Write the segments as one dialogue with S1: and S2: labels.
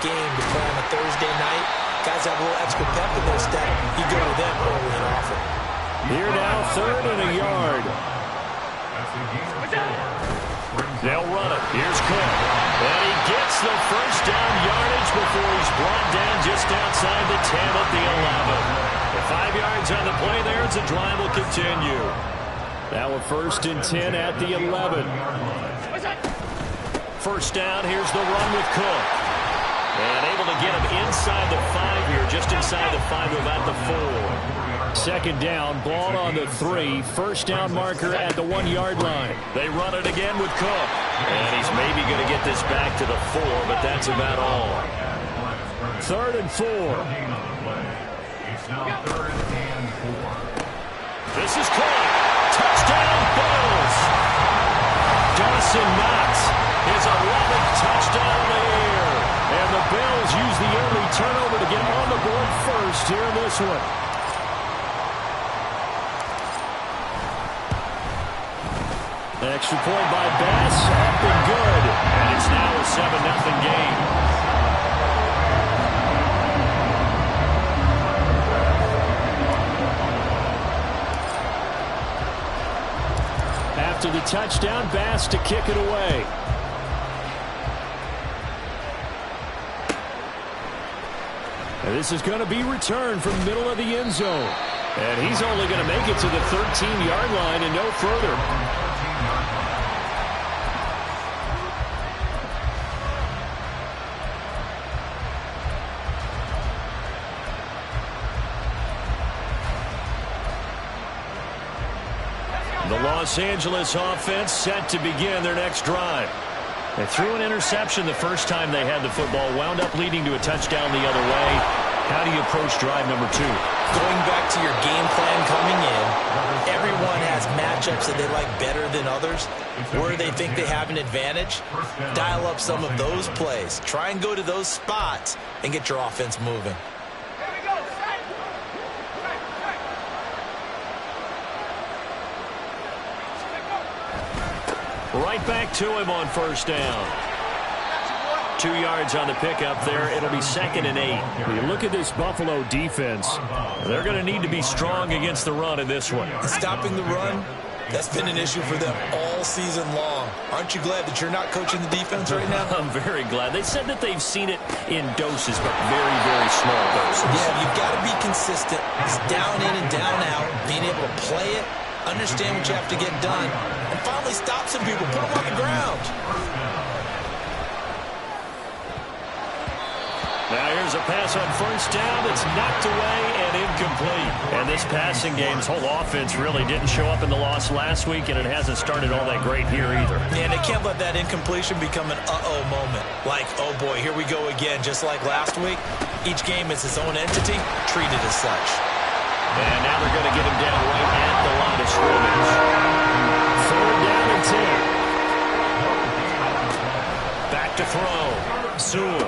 S1: game to play on a Thursday night. Guys have a little extra pep in their step. You go to them early and often.
S2: Here now, 3rd and a yard. They'll run it. Here's Cook. And he gets the first down yardage before he's brought down just outside the 10 at the 11. 5 yards on the play there as the drive will continue. Now a 1st and 10 at the 11. First down, here's the run with Cook. And able to get him inside the 5 here, just inside the 5 to about the 4. 2nd down, ball on the 3. First down marker at the 1-yard line. They run it again with Cook. And he's maybe going to get this back to the 4, but that's about all. 3rd and 4.
S3: It's now 3rd and 4.
S2: This is Cook. Touchdown, Bills. Dawson Knox, his 11th touchdown of the year. And the Bills use the early turnover to get on the board first here in this one. Extra point by Bass, up and good. And it's now a 7-0 game. After the touchdown, Bass to kick it away. And this is going to be returned from the middle of the end zone. And he's only going to make it to the 13-yard line and no further. The Los Angeles offense set to begin their next drive. They threw an interception the first time they had the football, wound up leading to a touchdown the other way. How do you approach drive number 2?
S1: Going back to your game plan coming in, everyone has matchups that they like better than others. Where they think they have an advantage, dial up some of those plays. Try and go to those spots and get your offense moving.
S2: Right back to him on first down. 2 yards on the pickup there. It'll be 2nd and 8. When you look at this Buffalo defense, they're going to need to be strong against the run in this one.
S1: Stopping the run, that's been an issue for them all season long. Aren't you glad that you're not coaching the defense right now?
S2: I'm very glad. They said that they've seen it in doses, but very, very small doses.
S1: Yeah, you've got to be consistent. It's down in and down out, being able to play it, understand what you have to get done, and finally stop some people, put them on the ground.
S2: Now here's a pass on first down that's knocked away and incomplete. And this passing game's whole offense really didn't show up in the loss last week, and it hasn't started all that great here either.
S1: And they can't let that incompletion become an uh-oh moment. Like, oh boy, here we go again, just like last week. Each game is its own entity, treat it as such.
S2: And now they're going to get him down right at the line of scrimmage. 3rd down and 10. Back to throw. Sewell.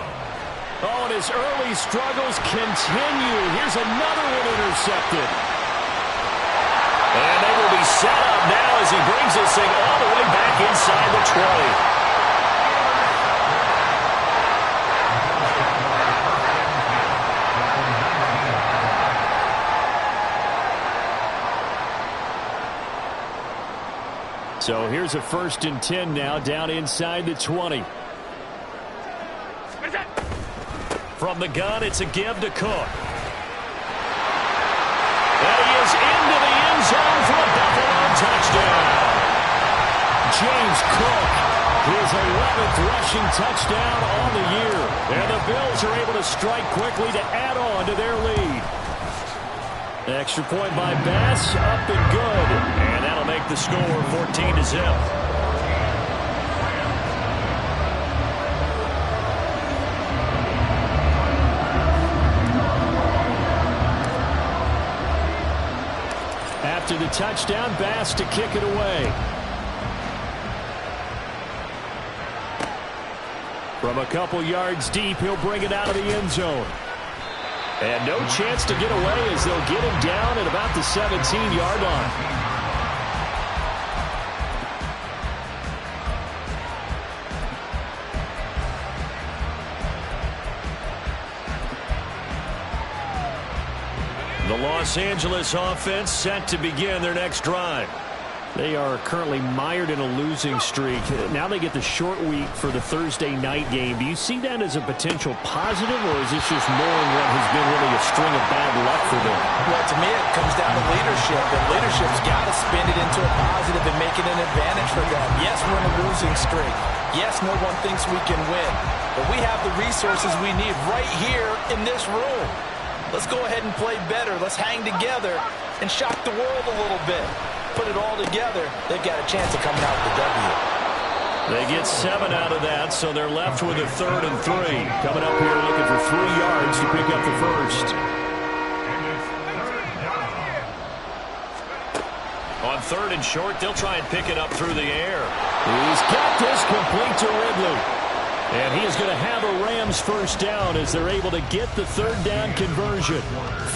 S2: Oh, and his early struggles continue. Here's another one intercepted. And they will be set up now as he brings this thing all the way back inside the 20. So here's a 1st and 10 now, down inside the 20. From the gun, it's a give to Cook. And he is into the end zone for a Buffalo touchdown. James Cook, his 11th rushing touchdown on the year. And the Bills are able to strike quickly to add on to their lead. Extra point by Bass, up and good. And that'll make the score 14-0. After the touchdown, Bass to kick it away. From a couple yards deep, he'll bring it out of the end zone. And no chance to get away as they'll get him down at about the 17-yard line. The Los Angeles offense set to begin their next drive.
S4: They are currently mired in a losing streak. Now they get the short week for the Thursday night game. Do you see that as a potential positive, or is this just more in what has been really a string of bad luck for them?
S1: Well, to me, it comes down to leadership, and leadership's got to spin it into a positive and make it an advantage for them. Yes, we're in a losing streak. Yes, no one thinks we can win, but we have the resources we need right here in this room. Let's go ahead and play better. Let's hang together and shock the world a little bit. Put it all together, they've got a chance of coming out with the W.
S2: They get 7 out of that, so they're left with a 3rd and 3. Coming up here looking for 3 yards to pick up the first. On 3rd and short, they'll try and pick it up through the air.
S4: He's got this complete to Ridley. And he is going to have a Rams first down as they're able to get the 3rd down conversion.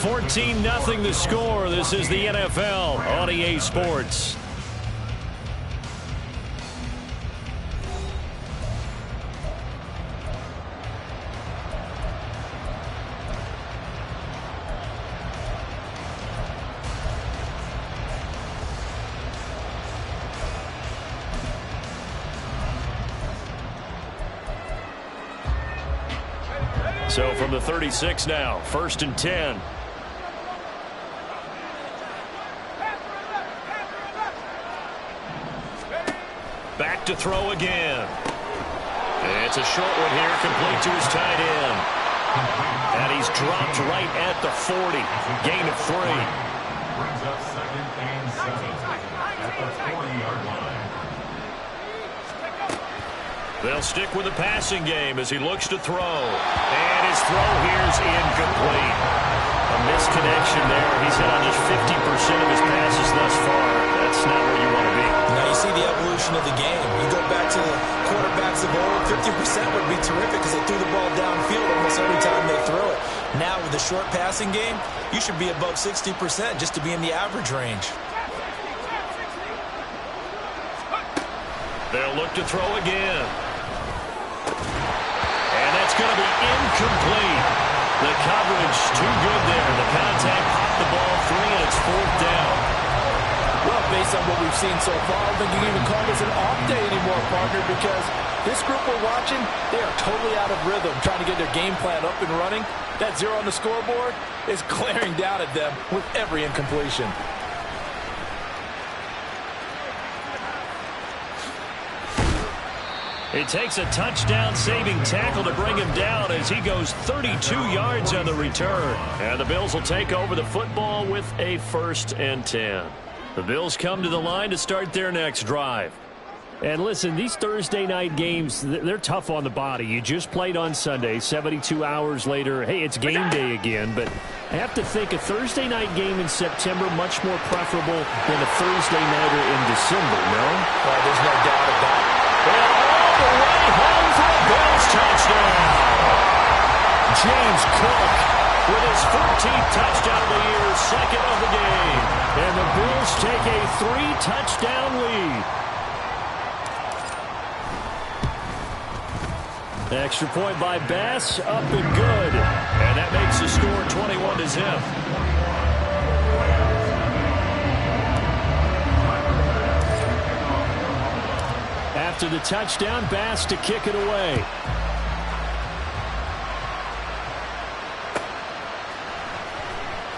S2: 14-0 the score. This is the NFL on EA Sports. So from the 36 now, 1st and 10. Back to throw again. It's a short one here, complete to his tight end. And he's dropped right at the 40. Gain of 3.
S3: Brings up 2nd and 7 at the 40-yard line.
S2: They'll stick with the passing game as he looks to throw. And his throw here's incomplete. A misconnection there. He's hit on just 50% of his passes thus far. That's not where you want to be.
S1: Now you see the evolution of the game. You go back to the quarterbacks of old, 50% would be terrific because they threw the ball downfield almost every time they throw it. Now with the short passing game, you should be above 60% just to be in the average range.
S2: They'll look to throw again. And that's going to be incomplete. The coverage too good there. The contact popped the ball free, and it's 4th down.
S1: Well, based on what we've seen so far, I don't think you can even call this an off day anymore, partner, because this group we're watching, they are totally out of rhythm, trying to get their game plan up and running. That 0 on the scoreboard is glaring down at them with every incompletion.
S2: It takes a touchdown-saving tackle to bring him down as he goes 32 yards on the return. And the Bills will take over the football with a 1st and 10. The Bills come to the line to start their next drive.
S4: And listen, these Thursday night games, they're tough on the body. You just played on Sunday, 72 hours later. Hey, it's game day again, but I have to think a Thursday night game in September much more preferable than a Thursday nighter in December, no?
S1: Well, there's no doubt about it.
S2: And all the way home for a Bills touchdown. James Cook with his 14th touchdown of the year, 2nd of the game.
S4: And the Bills take a 3-touchdown lead. Extra point by Bass, up and good.
S2: And that makes the score 21-0.
S4: After the touchdown, Bass to kick it away.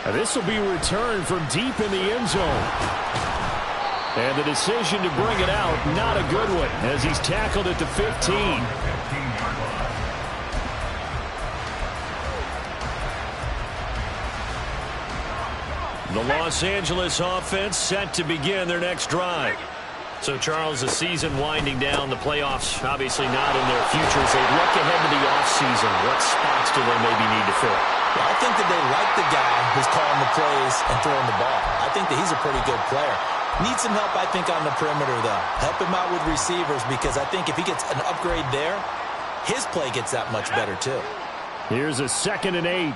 S4: And this will be returned from deep in the end zone. And the decision to bring it out, not a good one, as he's tackled at the 15.
S2: The Los Angeles offense set to begin their next drive. So, Charles, the season winding down, the playoffs obviously not in their future. As they look ahead to the offseason, what spots do they maybe need to fill?
S1: Well, I think that they like the guy who's calling the plays and throwing the ball. I think that he's a pretty good player. Needs some help, I think, on the perimeter, though. Help him out with receivers, because I think if he gets an upgrade there, his play gets that much better, too.
S4: Here's a 2nd and 8.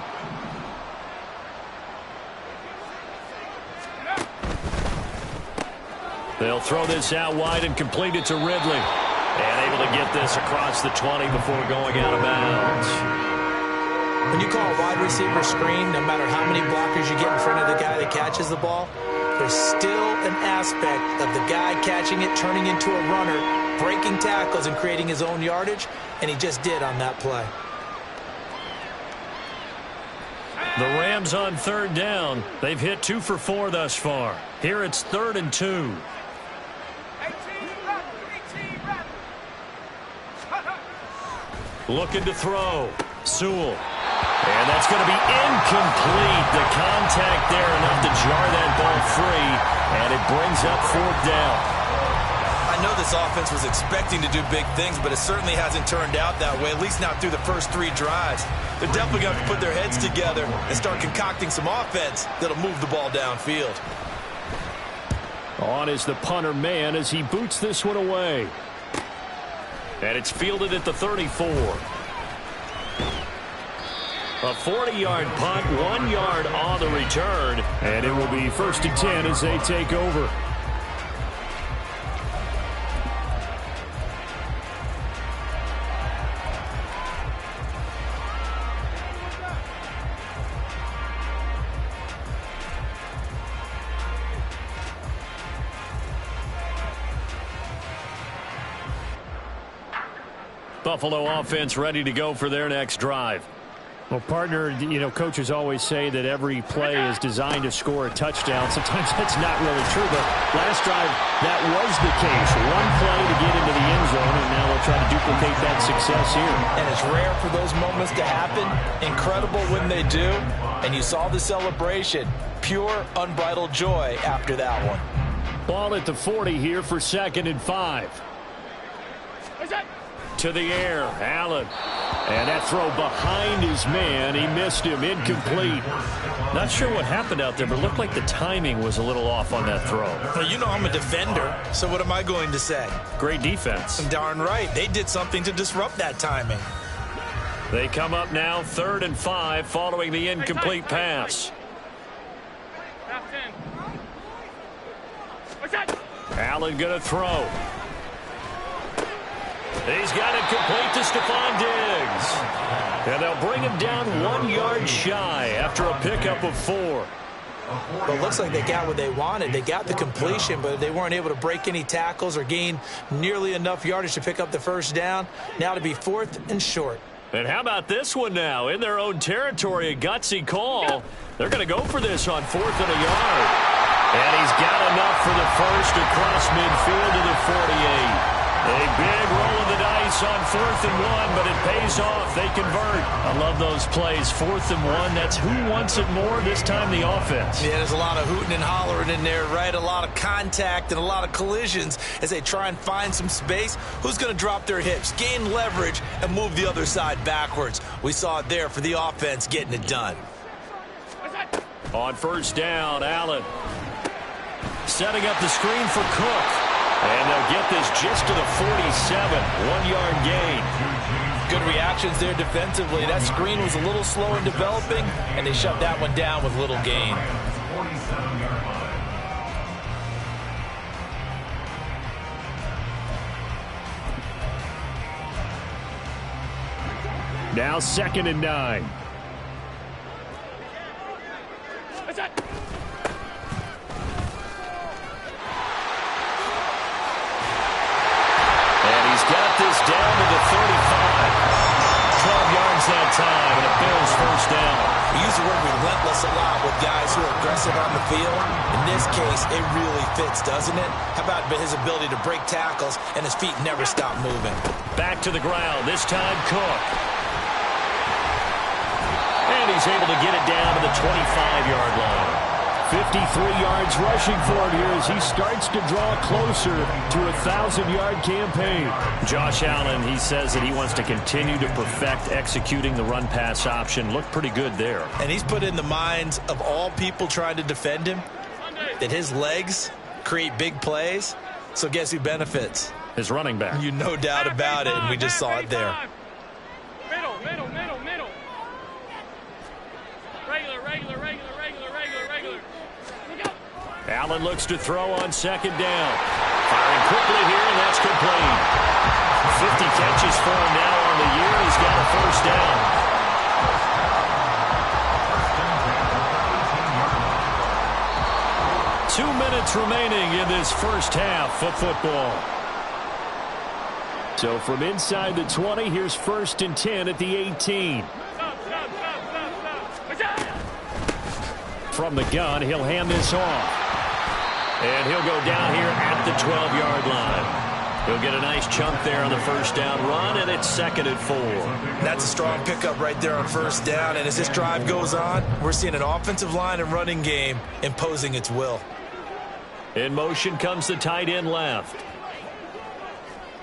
S2: They'll throw this out wide and complete it to Ridley. And able to get this across the 20 before going out of bounds.
S1: When you call a wide receiver screen, no matter how many blockers you get in front of the guy that catches the ball, there's still an aspect of the guy catching it, turning into a runner, breaking tackles and creating his own yardage, and he just did on that play.
S4: The Rams on third down. They've hit 2 for 4 thus far. Here it's 3rd and 2. Looking to throw. Sewell. And that's going to be incomplete. The contact there enough to jar that ball free. And it brings up 4th down.
S1: I know this offense was expecting to do big things, but it certainly hasn't turned out that way, at least not through the first 3 drives. They're definitely going to put their heads together and start concocting some offense that'll move the ball downfield.
S4: On is the punter man as he boots this one away. And it's fielded at the 34. A 40-yard punt, 1 yard on the return. And it will be 1st and 10 as they take over. Buffalo offense ready to go for their next drive. Well, partner, you know, coaches always say that every play is designed to score a touchdown. Sometimes that's not really true, but last drive, that was the case. 1 play to get into the end zone, and now they'll try to duplicate that success here.
S1: And it's rare for those moments to happen. Incredible when they do. And you saw the celebration. Pure, unbridled joy after that one.
S4: Ball at the 40 here for 2nd and 5. To the air, Allen. And that throw behind his man. He missed him. Incomplete. Not sure what happened out there, but it looked like the timing was a little off on that throw.
S1: Well, you know I'm a defender, so what am I going to say?
S4: Great defense.
S1: Darn right. They did something to disrupt that timing.
S4: They come up now 3rd and 5 following the incomplete pass. Allen going to throw. He's got it complete to Stephon Diggs. And they'll bring him down 1 yard shy after a pickup of 4.
S1: But it looks like they got what they wanted. They got the completion, but they weren't able to break any tackles or gain nearly enough yardage to pick up the 1st down. Now to be 4th and short.
S4: And how about this one now? In their own territory, a gutsy call. They're going to go for this on 4th and a yard. And he's got enough for the 1st across midfield to the 48. A big roll of the dice on 4th and 1, but it pays off. They convert. I love those plays. 4th and 1, that's who wants it more, this time the offense.
S1: Yeah, there's a lot of hooting and hollering in there, right? A lot of contact and a lot of collisions as they try and find some space. Who's going to drop their hips, gain leverage, and move the other side backwards? We saw it there for the offense getting it done.
S4: On 1st down, Allen setting up the screen for Cook. And they'll get this just to the 47, 1 yard gain.
S1: Good reactions there defensively. That screen was a little slow in developing, and they shut that one down with little gain.
S4: Now 2nd and 9. This down to the 35. 12 yards that time, and a Bills 1st down.
S1: We use the word relentless a lot with guys who are aggressive on the field. In this case, it really fits, doesn't it? How about his ability to break tackles and his feet never stop moving?
S4: Back to the ground, this time Cook. And he's able to get it down to the 25-yard line. 53 yards rushing for him here as he starts to draw closer to a 1,000-yard campaign. Josh Allen, he says that he wants to continue to perfect executing the run-pass option. Looked pretty good there.
S1: And he's put in the minds of all people trying to defend him that his legs create big plays. So guess who benefits?
S4: His running back.
S1: You no doubt about it, and we just saw it there.
S5: Middle. Regular.
S4: Allen looks to throw on 2nd down. Firing quickly here, and that's complete. 50 catches for him now on the year. He's got a 1st down.
S2: minutes remaining in this first half of football.
S4: So from inside the 20, here's 1st and 10 at the 18. From the gun, he'll hand this off. And he'll go down here at the 12-yard line. He'll get a nice chunk there on the first down run, and it's 2nd and 4.
S1: That's a strong pickup right there on first down. And as this drive goes on, we're seeing an offensive line and running game imposing its will.
S4: In motion comes the tight end left.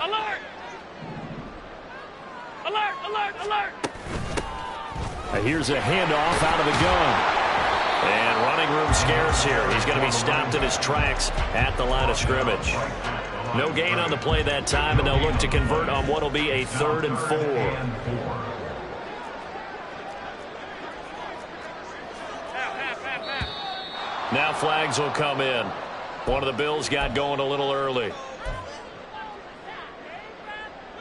S5: Alert! Alert, alert, alert!
S4: Here's a handoff out of the gun.
S2: And running room scarce here. He's going to be stopped in his tracks at the line of scrimmage. No gain on the play that time, and they'll look to convert on what will be a 3rd and 4. Now flags will come in. One of the Bills got going a little early.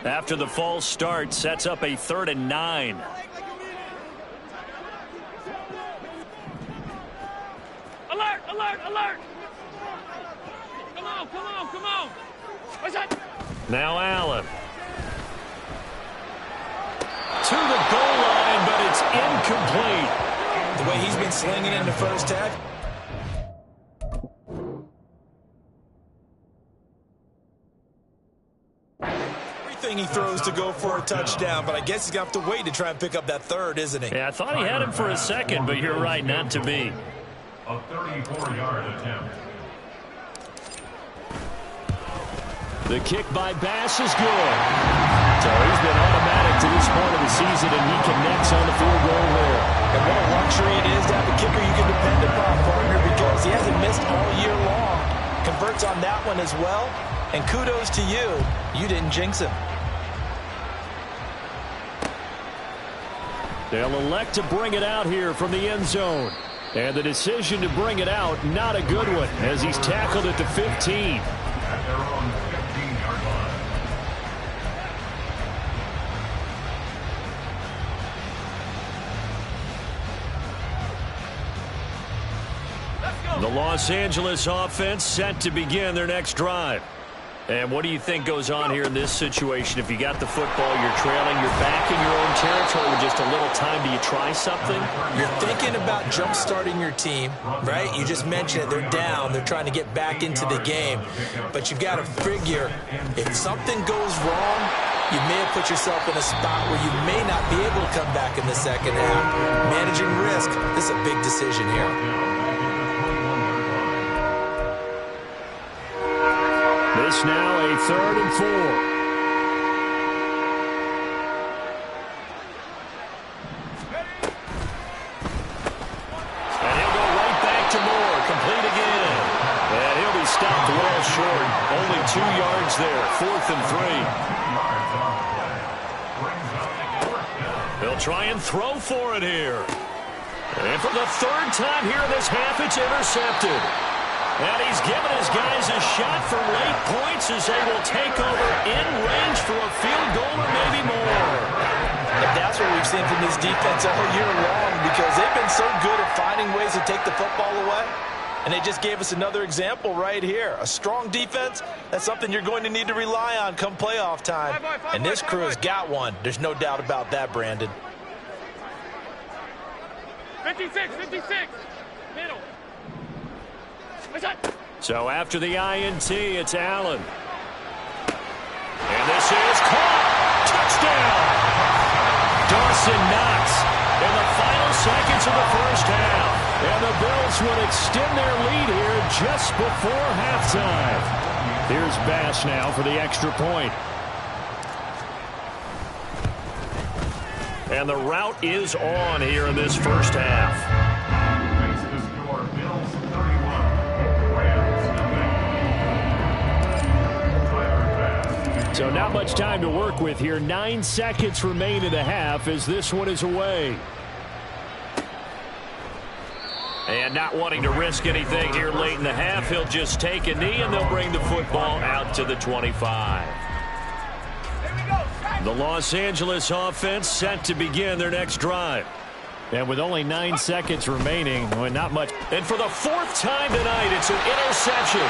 S2: After the false start, sets up a 3rd and 9.
S5: Alert, alert, alert! Come on, come on, come on! What's that?
S2: Now Allen. To the goal line, but it's incomplete.
S1: The way he's been slinging in the first half. Everything he throws to go for a touchdown, but I guess he's going to have to wait to try and pick up that 3rd, isn't he?
S2: Yeah, I thought he had him for a second, but you're right, not to be.
S3: A 34-yard attempt.
S4: The kick by Bass is good. So he's been automatic to this point of the season, and he connects on the field goal there.
S1: And what a luxury it is to have a kicker you can depend upon, partner, because he hasn't missed all year long. Converts on that one as well, and kudos to you. You didn't jinx him.
S4: They'll elect to bring it out here from the end zone. And the decision to bring it out, not a good one, as he's tackled at the 15.
S3: At their own 15-yard line.
S2: The Los Angeles offense set to begin their next drive. And what do you think goes on here in this situation? If you got the football, you're trailing, you're back in your own territory with just a little time. Do you try something?
S1: You're thinking about jump-starting your team, right? You just mentioned it. They're down. They're trying to get back into the game. But you've got to figure, if something goes wrong, you may have put yourself in a spot where you may not be able to come back in the second half. Managing risk, this is a big decision here.
S4: This now a 3rd and 4.
S2: And he'll go right back to Moore. Complete again. And he'll be stopped well short. Only 2 yards there. 4th and 3. They'll try and throw for it here. And for the 3rd time here in this half, it's intercepted. And he's given his guys a shot for late points as they will take over in range for a field goal or maybe more.
S1: And that's what we've seen from this defense all year long, because they've been so good at finding ways to take the football away. And they just gave us another example right here. A strong defense, that's something you're going to need to rely on come playoff time. And this crew has got one. There's no doubt about that, Brandon.
S5: 56, 56. Middle.
S2: So after the INT, it's Allen. And this is caught. Touchdown. Dawson Knox in the final seconds of the first half.
S4: And the Bills would extend their lead here just before halftime. Here's Bass now for the extra point.
S2: And the route is on here in this first half.
S3: Makes the score Bills 31.
S4: So not much time to work with here. 9 seconds remain in the half as this one is away.
S2: And not wanting to risk anything here late in the half, he'll just take a knee and they'll bring the football out to the 25. The Los Angeles offense set to begin their next drive.
S4: And with only 9 seconds remaining, well, not much. And for the 4th time tonight, it's an interception.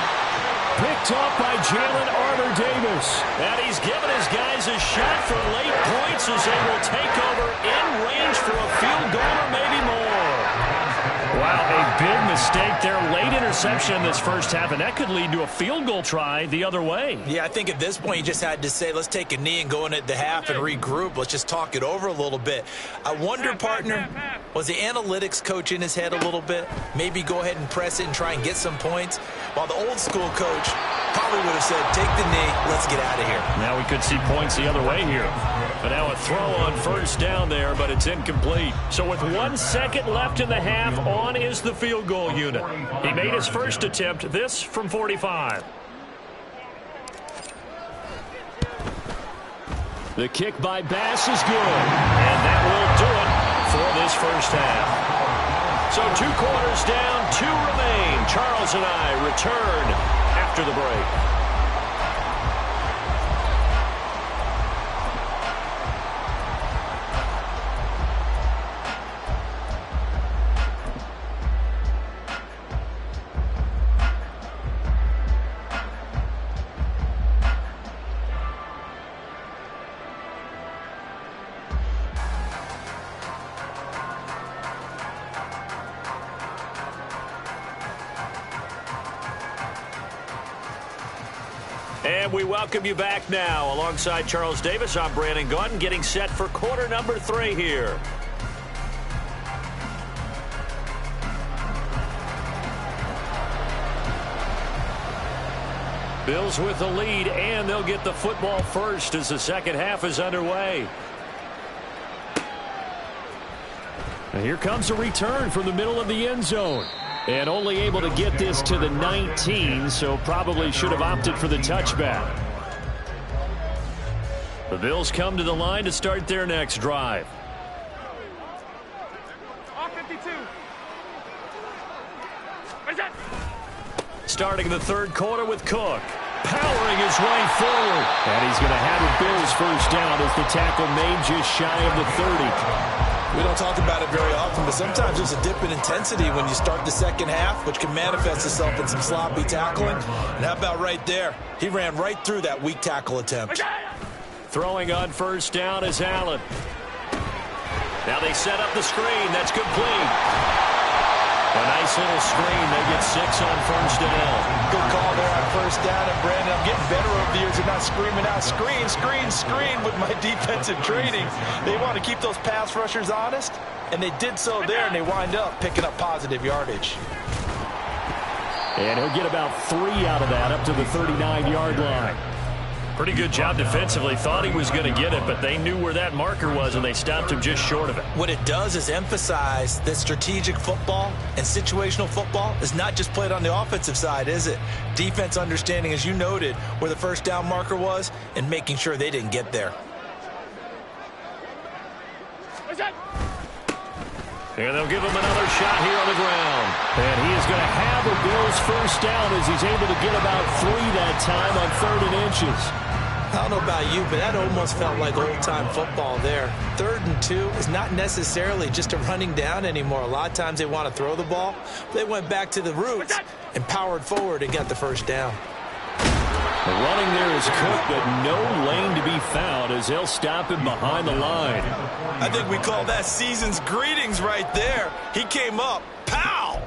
S4: Picked off by Jalen Armour-Davis. And he's given his guys a shot for late points as they will take over in range for a field goal or maybe more. Wow, a big mistake there. Late interception in this first half, and that could lead to a field goal try the other way.
S1: Yeah, I think at this point you just had to say, let's take a knee and go in at the half and regroup. Let's just talk it over a little bit. I wonder, partner, was the analytics coach in his head a little bit? Maybe go ahead and press it and try and get some points? While the old school coach probably would have said, take the knee, let's get out of here.
S4: Now we could see points the other way here. But now a throw on first down there, but it's incomplete. So with 1 second left in the half, on is the field goal unit. He made his first attempt, this from 45. The kick by Bass is good. And that will do it for this first half. So 2 quarters down, 2 remain. Charles and I return after the break. And we welcome you back now. Alongside Charles Davis, I'm Brandon Gaudin, getting set for quarter number 3 here. Bills with the lead, and they'll get the football first as the second half is underway. And here comes a return from the middle of the end zone. And only able to get this to the 19, so probably should have opted for the touchback. The Bills come to the line to start their next drive.
S5: R52. Where's that?
S4: Starting the third quarter with Cook. Powering his way forward. And he's going to have the Bills first down as the tackle made just shy of the 30.
S1: We don't talk about it very often, but sometimes there's a dip in intensity when you start the second half, which can manifest itself in some sloppy tackling. And how about right there? He ran right through that weak tackle attempt.
S4: Throwing on first down is Allen. Now they set up the screen. That's complete. A nice little screen. They get 6 on first down.
S1: Good call there on first down. And Brandon, I'm getting better over the years. They're not screaming out, screen, screen, screen with my defensive training. They want to keep those pass rushers honest, and they did so there, and they wind up picking up positive yardage.
S4: And he'll get about 3 out of that, up to the 39-yard line. Pretty good job defensively. Thought he was going to get it, but they knew where that marker was, and they stopped him just short of it.
S1: What it does is emphasize that strategic football and situational football is not just played on the offensive side, is it? Defense understanding, as you noted, where the first down marker was and making sure they didn't get there.
S5: Where's that?
S4: And they'll give him another shot here on the ground. And he is going to have a Bills first down as he's able to get about 3 that time on 3rd and inches.
S1: I don't know about you, but that almost felt like old-time football there. 3rd and 2 is not necessarily just a running down anymore. A lot of times they want to throw the ball. They went back to the roots and powered forward and got the first down.
S4: The running there is Cook, but no lane to be found as they'll stop him behind the line.
S1: I think we call that season's greetings right there. He came up, pow!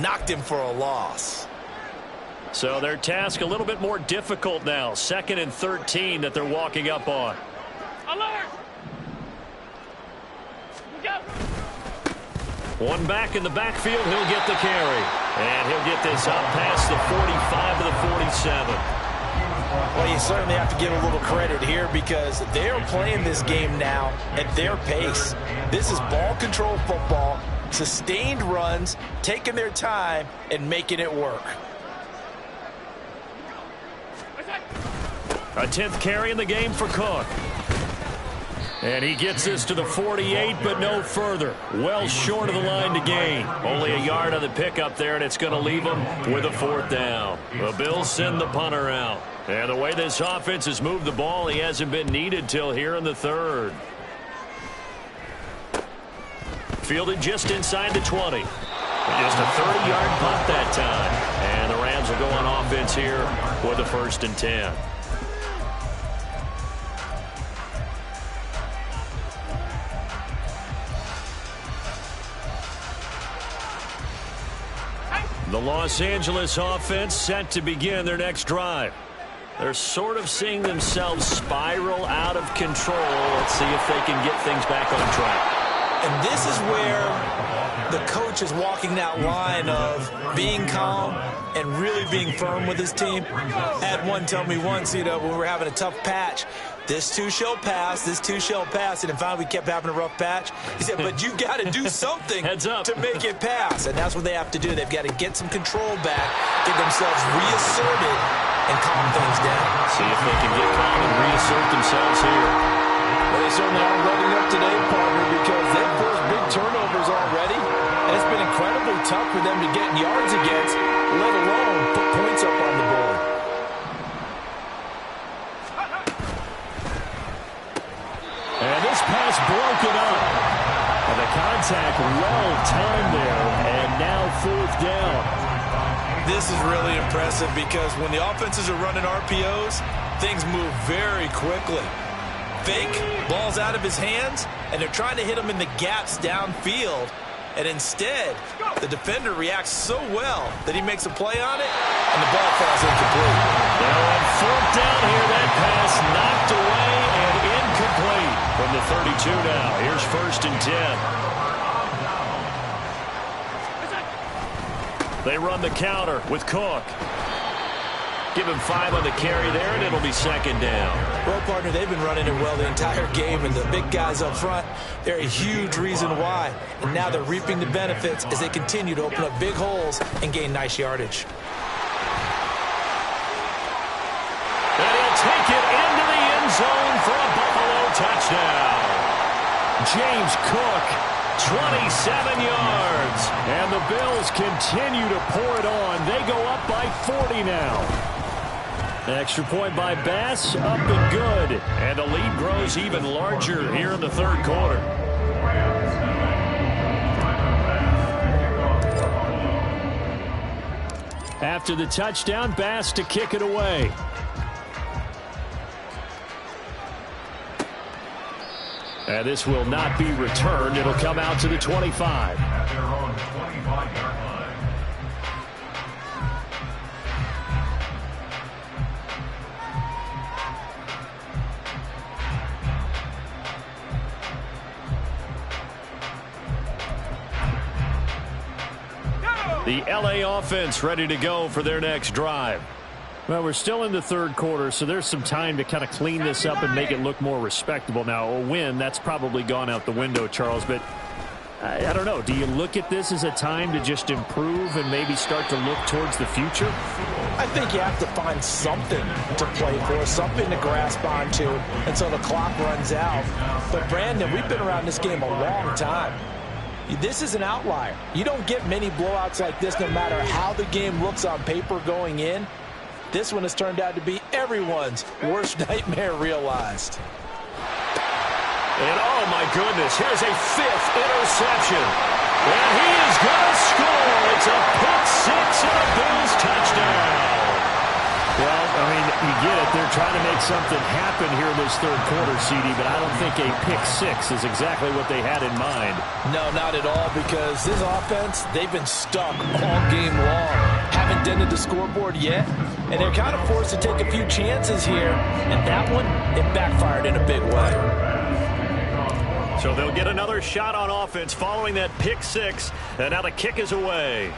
S1: Knocked him for a loss.
S4: So their task a little bit more difficult now. 2nd and 13 that they're walking up on.
S5: Alert! Go!
S4: One back in the backfield, he'll get the carry. And he'll get this up past the 45 to the 47.
S1: Well, you certainly have to give a little credit here because they are playing this game now at their pace. This is ball control football, sustained runs, taking their time, and making it work.
S4: A 10th carry in the game for Cook. And he gets this to the 48, but no further. Well short of the line to gain. Only a yard on the pickup there, and it's going to leave him with a 4th down. The Bills send the punter out. And the way this offense has moved the ball, he hasn't been needed till here in the 3rd. Fielded just inside the 20. Just a 30-yard punt that time. And the Rams will go on offense here with a 1st and 10. The Los Angeles offense set to begin their next drive. They're sort of seeing themselves spiral out of control. Let's see if they can get things back on track.
S1: And this is where the coach is walking that line of being calm and really being firm with his team. I had one tell me once, when we were having a tough patch, this too shall pass, this too shall pass. And finally we kept having a rough patch. He said, but you got to do something to make it pass. And that's what they have to do. They've got to get some control back, get themselves reasserted, and calm things down.
S4: See if they can get calm and reassert themselves here.
S6: Well, they certainly are running up today, partner, because they've forced big turnovers already. And it's been incredibly tough for them to get yards against, let alone put points up on the board.
S4: And this pass broken up. And the contact well timed there. And now 4th down.
S1: This is really impressive because when the offenses are running RPOs, things move very quickly. Fake, ball's out of his hands, and they're trying to hit him in the gaps downfield. And instead, the defender reacts so well that he makes a play on it, and the ball falls incomplete.
S4: Now on 4th down here, that pass knocked away and incomplete from the 32 now. Here's 1st and 10. They run the counter with Cook. Give him 5 on the carry there, and it'll be 2nd down.
S1: Well, partner, they've been running it well the entire game, and the big guys up front, they're a huge reason why. And now they're reaping the benefits as they continue to open up big holes and gain nice yardage.
S4: And he'll take it into the end zone for a Buffalo touchdown. James Cook, 27 yards. And the Bills continue to pour it on. They go up by 40 now. Extra point by Bass, up and good. And the lead grows even larger here in the 3rd quarter. After the touchdown, Bass to kick it away. And this will not be returned. It'll come out to the 25.
S3: At their own 25-yard line.
S4: The LA offense ready to go for their next drive. Well, we're still in the 3rd quarter, so there's some time to kind of clean this up and make it look more respectable. Now, a win, that's probably gone out the window, Charles, but I don't know. Do you look at this as a time to just improve and maybe start to look towards the future?
S1: I think you have to find something to play for, something to grasp onto until the clock runs out. But, Brandon, we've been around this game a long time. This is an outlier. You don't get many blowouts like this no matter how the game looks on paper going in. This one has turned out to be everyone's worst nightmare realized.
S4: And oh my goodness, here's a 5th interception. And he is going to score. It's a pick 6 and a Bills touchdown. Well, I mean, you get it. They're trying to make something happen here in this 3rd quarter, CD, but I don't think a pick 6 is exactly what they had in mind.
S1: No, not at all, because this offense, they've been stuck all game long. Haven't dented the scoreboard yet, and they're kind of forced to take a few chances here, and that one, it backfired in a big way.
S4: So they'll get another shot on offense following that pick 6, and now the kick is away.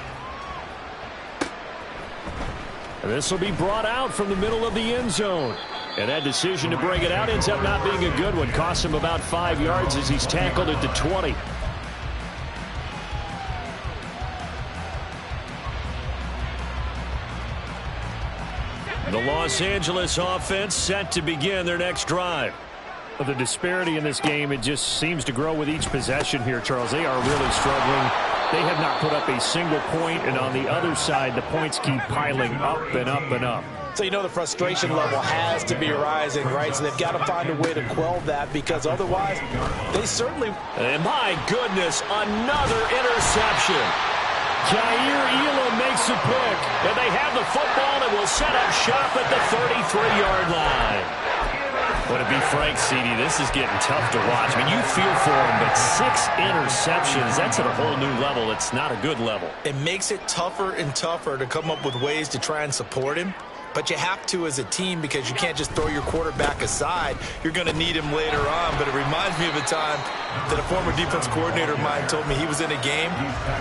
S4: This will be brought out from the middle of the end zone. And that decision to bring it out ends up not being a good one. Costs him about 5 yards as he's tackled at the 20. The Los Angeles offense set to begin their next drive. The disparity in this game, it just seems to grow with each possession here, Charles. They are really struggling. They have not put up a single point, and on the other side, the points keep piling up and up and up.
S6: So you know the frustration level has to be rising, right? So they've got to find a way to quell that, because otherwise they certainly...
S2: And my goodness, another interception. Jair Elam makes a pick, and they have the football and will set up shop at the 33-yard line. Well, to be frank, CD, this is getting tough to watch. I mean, you feel for him, but 6 interceptions, that's at a whole new level. It's not a good level.
S1: It makes it tougher and tougher to come up with ways to try and support him. But you have to as a team, because you can't just throw your quarterback aside. You're going to need him later on. But it reminds me of a time that a former defense coordinator of mine told me he was in a game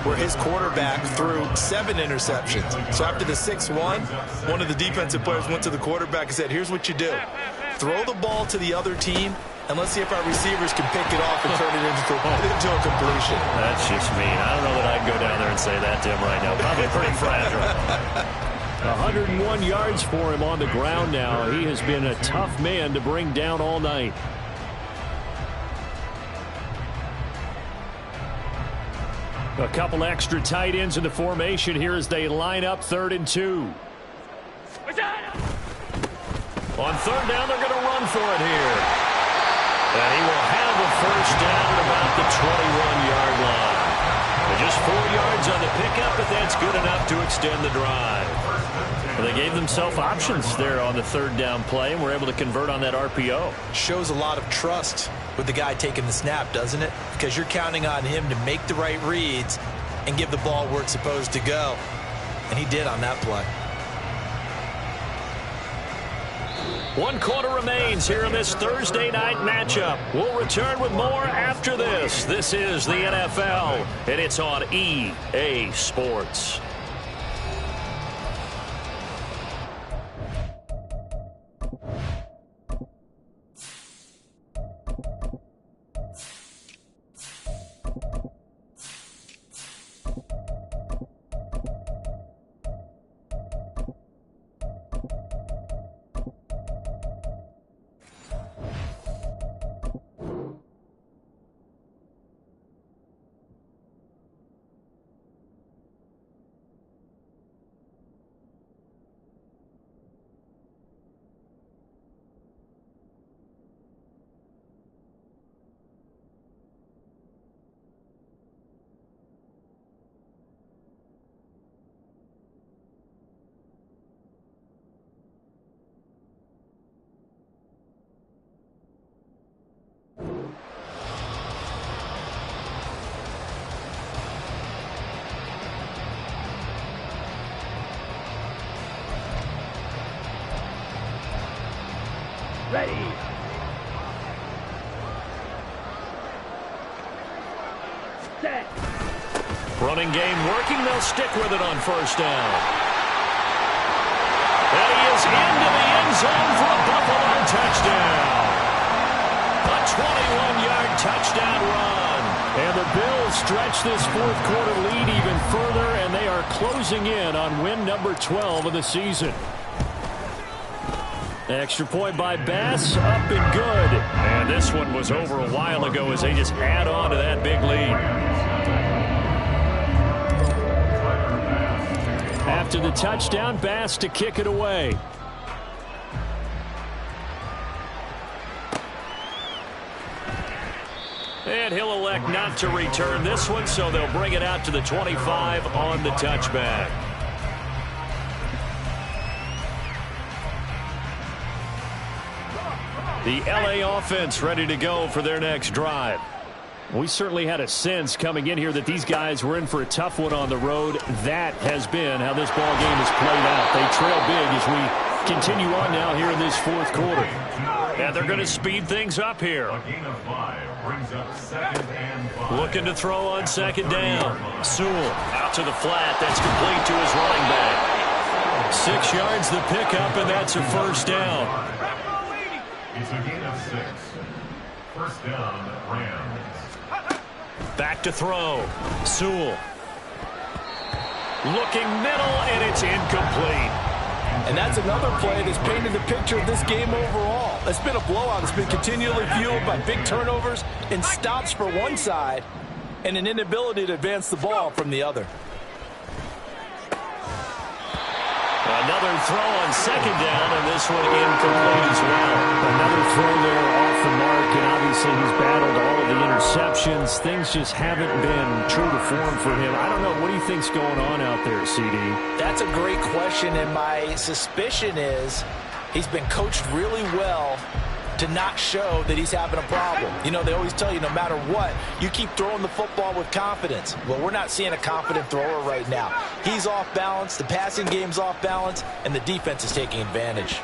S1: where his quarterback threw 7 interceptions. So after the 6-1, one of the defensive players went to the quarterback and said, here's what you do. Throw the ball to the other team, and let's see if our receivers can pick it off and turn it into a completion.
S4: That's just mean. I don't know that I'd go down there and say that to him right now. Probably pretty fragile. 101 yards for him on the ground now. He has been a tough man to bring down all night. A couple extra tight ends in the formation here as they line up 3rd and 2. On 3rd down, they're going to run for it here. And he will have a first down at about the 21-yard line. Just 4 yards on the pickup, but that's good enough to extend the drive. Well, they gave themselves options there on the 3rd down play, and were able to convert on that RPO.
S1: Shows a lot of trust with the guy taking the snap, doesn't it? Because you're counting on him to make the right reads and give the ball where it's supposed to go. And he did on that play.
S4: 1 quarter remains here in this Thursday night matchup. We'll return with more after this. This is the NFL, and it's on EA Sports.
S5: Ready. Set.
S4: Running game working. They'll stick with it on 1st down. And he is into the end zone for a Buffalo touchdown. A 21-yard touchdown run. And the Bills stretch this 4th quarter lead even further, and they are closing in on win number 12 of the season. Extra point by Bass, up and good. And this one was over a while ago as they just add on to that big lead. After the touchdown, Bass to kick it away. And he'll elect not to return this one, so they'll bring it out to the 25 on the touchback. The LA offense ready to go for their next drive. We certainly had a sense coming in here that these guys were in for a tough one on the road. That has been how this ball game has played out. They trail big as we continue on now here in this 4th quarter. And they're going to speed things up here.
S3: A gain of 5 brings up 2nd and 5.
S4: Looking to throw on 2nd down. Sewell out to the flat. That's complete to his running back. 6 yards the pickup, and that's a first down.
S3: It's a gain of 6. First down, Rams.
S4: Back to throw. Sewell. Looking middle, and it's incomplete.
S6: And that's another play that's painted the picture of this game overall. It's been a blowout. It's been continually fueled by big turnovers and stops for one side and an inability to advance the ball from the other.
S2: Another throw on second down, and this one incomplete as well.
S4: Another throw there off the mark, and obviously he's battled all of the interceptions. Things just haven't been true to form for him. I don't know. What do you think's going on out there, CD?
S1: That's a great question, and my suspicion is he's been coached really well to not show that he's having a problem. You know, they always tell you no matter what, you keep throwing the football with confidence. Well, we're not seeing a confident thrower right now. He's off balance, the passing game's off balance, and the defense is taking advantage.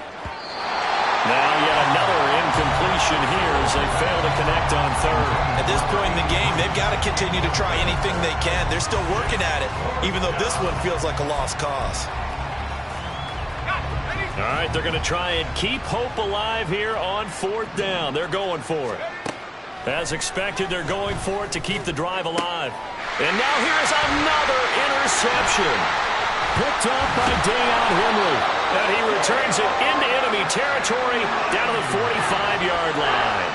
S2: Now yet another incompletion here as they fail to connect on third.
S1: At this point in the game, they've got to continue to try anything they can. They're still working at it, even though this one feels like a lost cause.
S2: All right, they're going to try and keep hope alive here on fourth down. They're going for it. As expected, they're going for it to keep the drive alive. And now here's another interception. Picked off by Deion Henry. And he returns it into enemy territory down to the 45-yard line.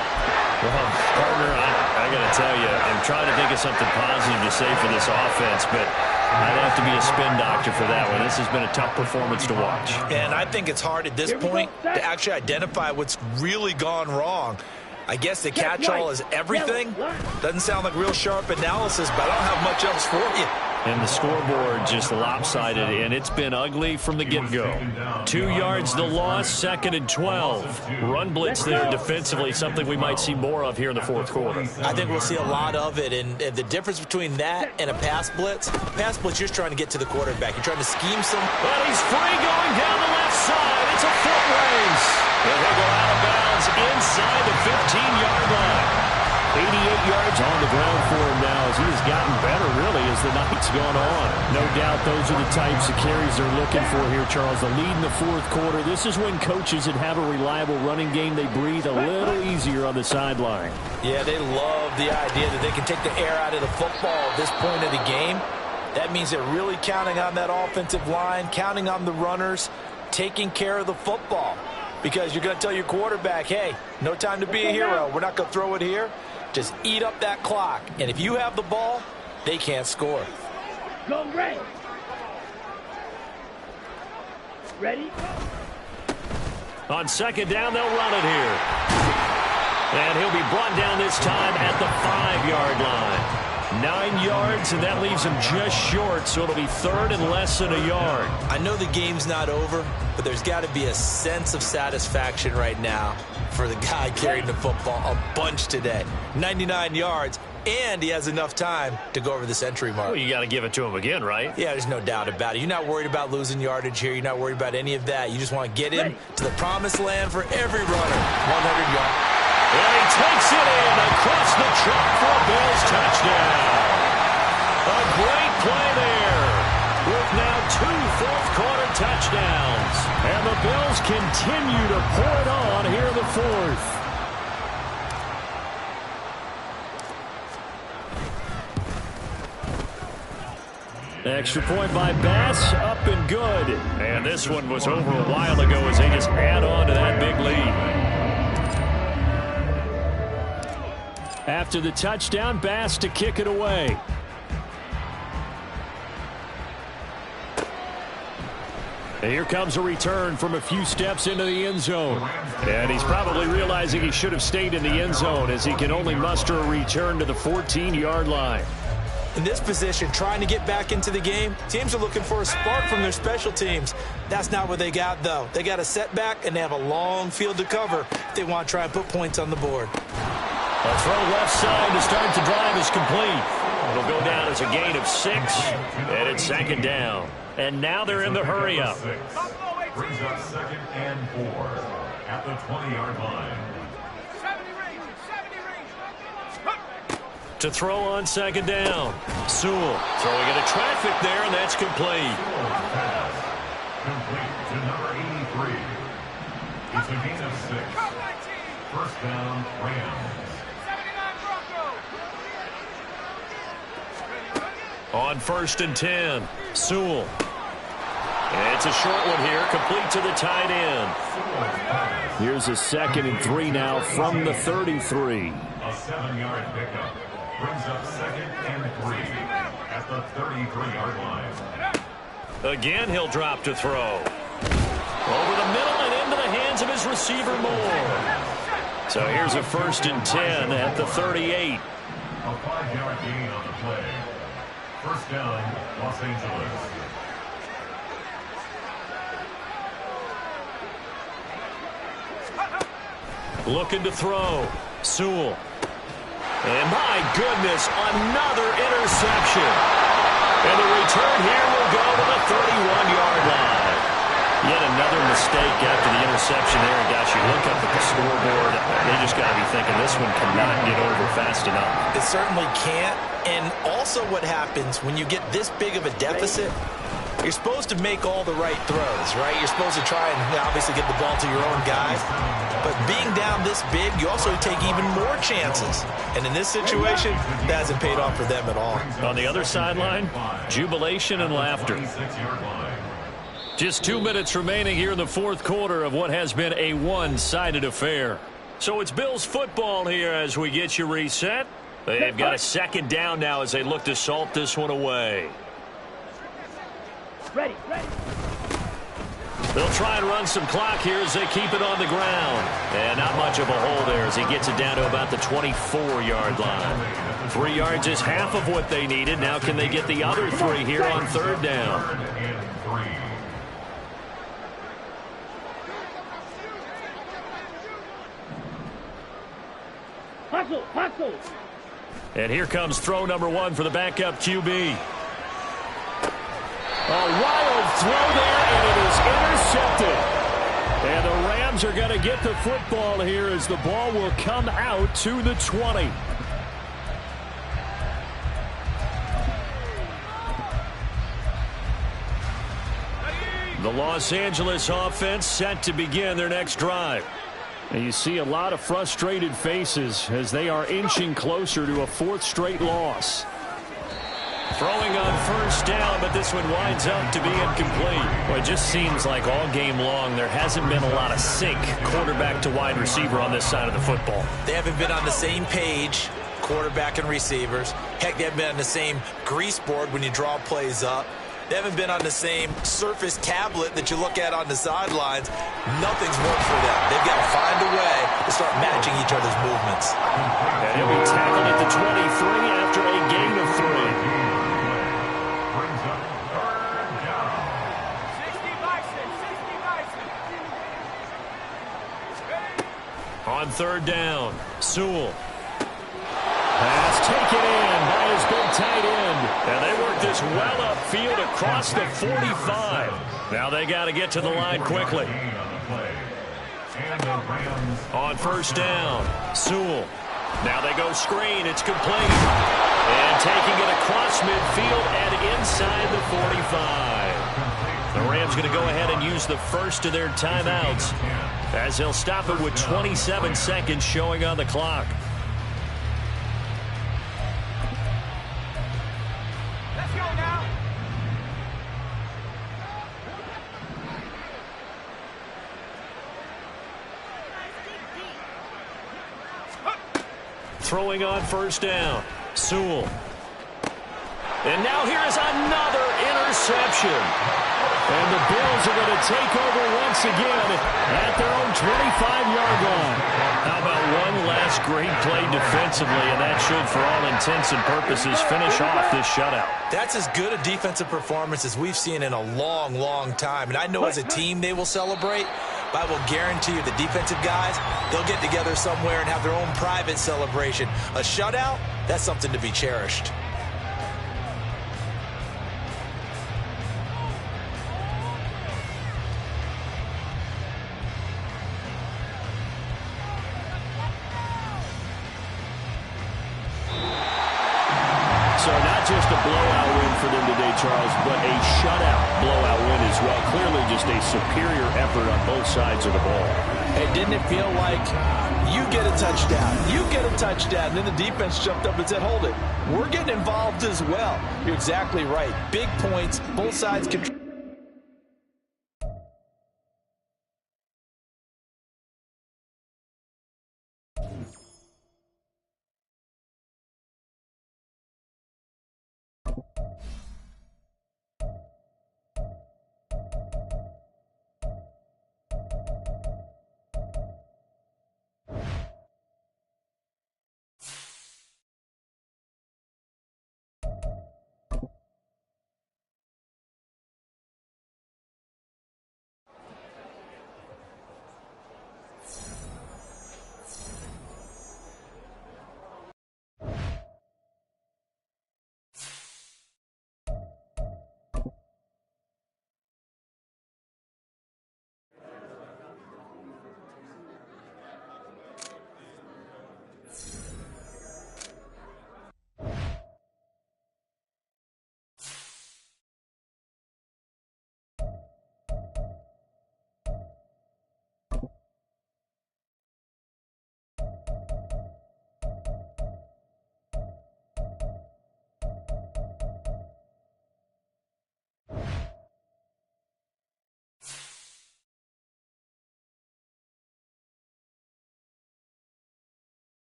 S2: Well, partner, I got to tell you, I'm trying to think of something positive to say for this offense, but I'd have to be a spin doctor for that one. This has been a tough performance to watch.
S1: And I think it's hard at this point to actually identify what's really gone wrong. I guess the catch-all is everything. Doesn't sound like real sharp analysis, but I don't have much else for you.
S2: And the scoreboard just lopsided, and it's been ugly from the get-go. 2 yards the loss, 2nd and 12. Run blitz there defensively, something we might see more of here in the fourth quarter.
S1: I think we'll see a lot of it, and the difference between that and a pass blitz, you're just trying to get to the quarterback. You're trying to scheme some.
S2: Well, he's free going down the left side. It's a foot race. And he'll go out of bounds inside the 15-yard line.
S4: 88 yards on the ground for him now as he has gotten better, really, as the night's gone on. No doubt those are the types of carries they're looking for here, Charles. The lead in the fourth quarter. This is when coaches that have a reliable running game, they breathe a little easier on the sideline.
S1: Yeah, they love the idea that they can take the air out of the football at this point of the game. That means they're really counting on that offensive line, counting on the runners, taking care of the football. Because you're going to tell your quarterback, hey, no time to be a hero. We're not going to throw it here. Just eat up that clock. And if you have the ball, they can't score.
S5: Go, Ray. Ready?
S2: On second down, they'll run it here. And he'll be brought down this time at the 5-yard line. 9 yards, and that leaves him just short, so it'll be 3rd and less than a yard.
S1: I know the game's not over, but there's got to be a sense of satisfaction right now for the guy carrying the football a bunch today. 99 yards, and he has enough time to go over the century mark.
S2: Well, you got to give it to him again, right?
S1: Yeah, there's no doubt about it. You're not worried about losing yardage here. You're not worried about any of that. You just want to get him to the promised land for every runner. 100 yards.
S2: And he takes it in across the truck for a Bills touchdown. A great play there with now 2 fourth-quarter touchdowns. And the Bills continue to pour it on here in the fourth.
S4: Extra point by Bass, up and good.
S2: And this one was over a while ago as they just add on to that big lead.
S4: After the touchdown, Bass to kick it away. And here comes a return from a few steps into the end zone. And he's probably realizing he should have stayed in the end zone as he can only muster a return to the 14-yard line.
S1: In this position, trying to get back into the game, teams are looking for a spark from their special teams. That's not what they got, though. They got a setback, and they have a long field to cover if they want to try and put points on the board.
S2: A throw left side to start the drive is complete. It'll go down as a gain of 6, and it's 2nd down. And now they're in the hurry-up.
S3: Brings up 2nd and 4 at the 20-yard line.
S2: To throw on 2nd down. Sewell throwing into traffic there, and that's complete.
S3: Complete to number 83. It's a gain of 6. First down, Rams.
S2: On 1st and 10, Sewell. And it's a short one here, complete to the tight end.
S4: Here's a 2nd and 3 now from the 33.
S3: A 7-yard pickup brings up 2nd and 3 at the 33-yard line.
S2: Again, he'll drop to throw.
S4: Over the middle and into the hands of his receiver, Moore. So here's a 1st and 10 at the 38.
S3: A 5-yard gain on the play. First down, Los Angeles.
S4: Looking to throw. Sewell. And my goodness, another interception. And the return here will go to the 31-yard line. Yet another mistake after the interception there. And gosh, you look up at the scoreboard, they just got to be thinking this one cannot get over fast enough.
S1: It certainly can't. And also what happens when you get this big of a deficit, you're supposed to make all the right throws, right? You're supposed to try and obviously get the ball to your own guys. But being down this big, you also take even more chances. And in this situation, that hasn't paid off for them at all.
S4: On the other sideline, jubilation and laughter. Just 2 minutes remaining here in the 4th quarter of what has been a one-sided affair. So it's Bills football here as we get you reset. They've got a 2nd down now as they look to salt this one away.
S5: Ready.
S4: They'll try and run some clock here as they keep it on the ground. And not much of a hole there as he gets it down to about the 24-yard line. 3 yards is half of what they needed. Now can they get the other 3 here on 3rd down?
S5: Hustle.
S4: And here comes throw number 1 for the backup QB. A wild throw there, and it is intercepted. And the Rams are going to get the football here as the ball will come out to the 20. The Los Angeles offense set to begin their next drive. And you see a lot of frustrated faces as they are inching closer to a 4th straight loss. Throwing on 1st down, but this one winds up to be incomplete. Well, it just seems like all game long there hasn't been a lot of sync quarterback to wide receiver on this side of the football.
S1: They haven't been on the same page, quarterback and receivers. Heck, they haven't been on the same grease board when you draw plays up. They haven't been on the same surface tablet that you look at on the sidelines. Nothing's worked for them. They've got to find a way to start matching each other's movements.
S4: And he'll be tackled at the 23 after a gain of 3. On 3rd down, Sewell. Pass taken in by his big tight end. And they work this well upfield across the 45. Now they got to get to the line quickly. On 1st down, Sewell. Now they go screen. It's complete. And taking it across midfield and inside the 45. The Rams going to go ahead and use the first of their timeouts as they'll stop it with 27 seconds showing on the clock.
S5: Let's go now.
S4: Throwing on 1st down, Sewell. And now here is another interception. And the Bills are going to take over once again at their own 25-yard line. How about one last great play defensively, and that should, for all intents and purposes, finish off this shutout.
S1: That's as good a defensive performance as we've seen in a long, long time. And I know as a team they will celebrate, but I will guarantee you the defensive guys, they'll get together somewhere and have their own private celebration. A shutout, that's something to be cherished.
S4: So not just a blowout win for them today, Charles, but a shutout blowout win as well. Clearly just a superior effort on both sides of the ball.
S6: Hey, didn't it feel like you get a touchdown, you get a touchdown, and then the defense jumped up and said, hold it, we're getting involved as well. You're exactly right. Big points, both sides control.